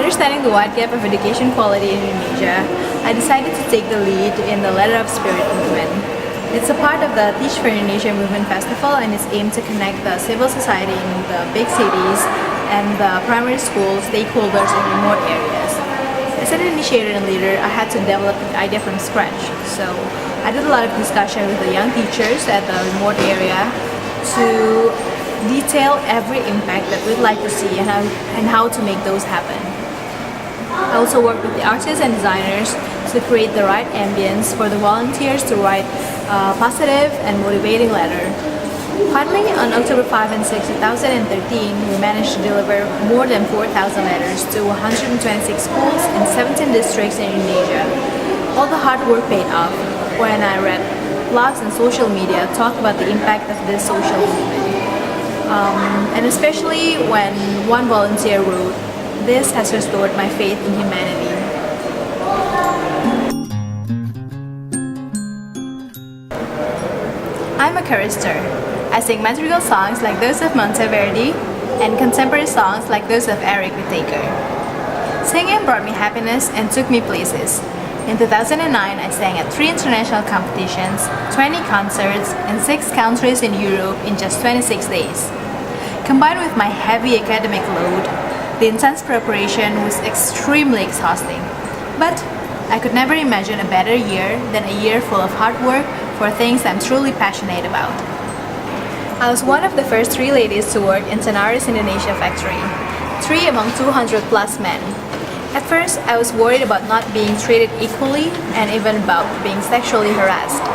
Understanding the wide gap of education quality in Indonesia, I decided to take the lead in the Letter of Spirit movement. It's a part of the Teach for Indonesia Movement Festival and is aimed to connect the civil society in the big cities and the primary school stakeholders in remote areas. As an initiator and leader, I had to develop the idea from scratch. So I did a lot of discussion with the young teachers at the remote area to detail every impact that we'd like to see and how to make those happen. I also worked with the artists and designers to create the right ambience for the volunteers to write a positive and motivating letter. Finally, on October 5 and 6, 2013, we managed to deliver more than 4,000 letters to 126 schools in 17 districts in Indonesia. All the hard work paid off when I read blogs and social media talk about the impact of this social movement. And especially when one volunteer wrote, "This has restored my faith in humanity." I'm a chorister. I sing madrigal songs like those of Monteverdi and contemporary songs like those of Eric Whittaker. Singing brought me happiness and took me places. In 2009, I sang at 3 international competitions, 20 concerts, in 6 countries in Europe in just 26 days. Combined with my heavy academic load, the intense preparation was extremely exhausting. But I could never imagine a better year than a year full of hard work for things I'm truly passionate about. I was one of the first 3 ladies to work in Tenaris Indonesia factory, 3 among 200 plus men. At first, I was worried about not being treated equally and even about being sexually harassed.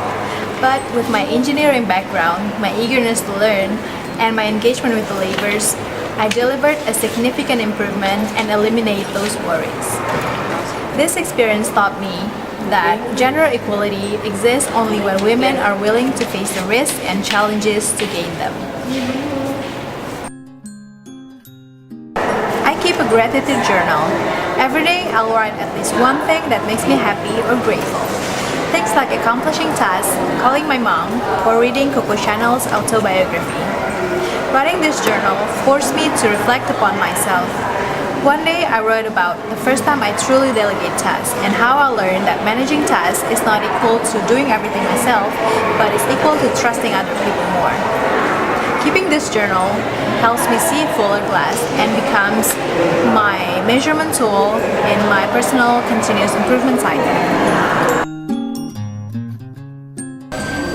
But with my engineering background, my eagerness to learn, and my engagement with the laborers, I delivered a significant improvement and eliminated those worries. This experience taught me that gender equality exists only when women are willing to face the risks and challenges to gain them. I keep a gratitude journal. Every day I'll write at least one thing that makes me happy or grateful. Things like accomplishing tasks, calling my mom, or reading Coco Chanel's autobiography. Writing this journal forced me to reflect upon myself. One day I wrote about the first time I truly delegate tasks and how I learned that managing tasks is not equal to doing everything myself, but is equal to trusting other people more. Keeping this journal helps me see a fuller glass and becomes my measurement tool in my personal continuous improvement cycle.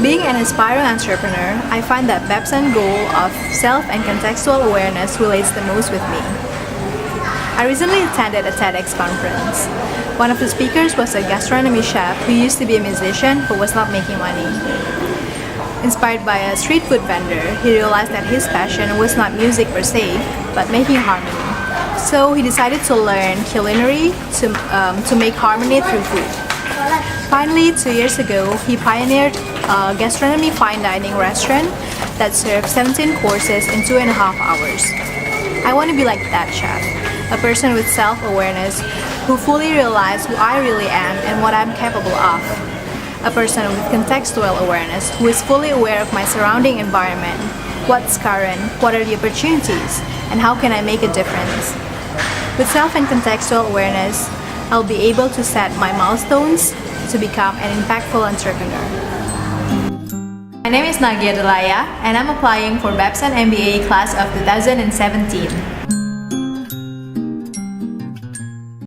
Being an aspiring entrepreneur, I find that Babson's goal of self and contextual awareness relates the most with me. I recently attended a TEDx conference. One of the speakers was a gastronomy chef who used to be a musician but was not making money. Inspired by a street food vendor, he realized that his passion was not music per se, but making harmony. So he decided to learn culinary to make harmony through food. Finally, 2 years ago, he pioneered a gastronomy fine dining restaurant that served 17 courses in 2.5 hours. I want to be like that chef, a person with self-awareness who fully realizes who I really am and what I'm capable of. A person with contextual awareness who is fully aware of my surrounding environment, what's current, what are the opportunities, and how can I make a difference. With self and contextual awareness, I'll be able to set my milestones to become an impactful entrepreneur. My name is Nagea Delaya and I'm applying for Babson MBA class of 2017.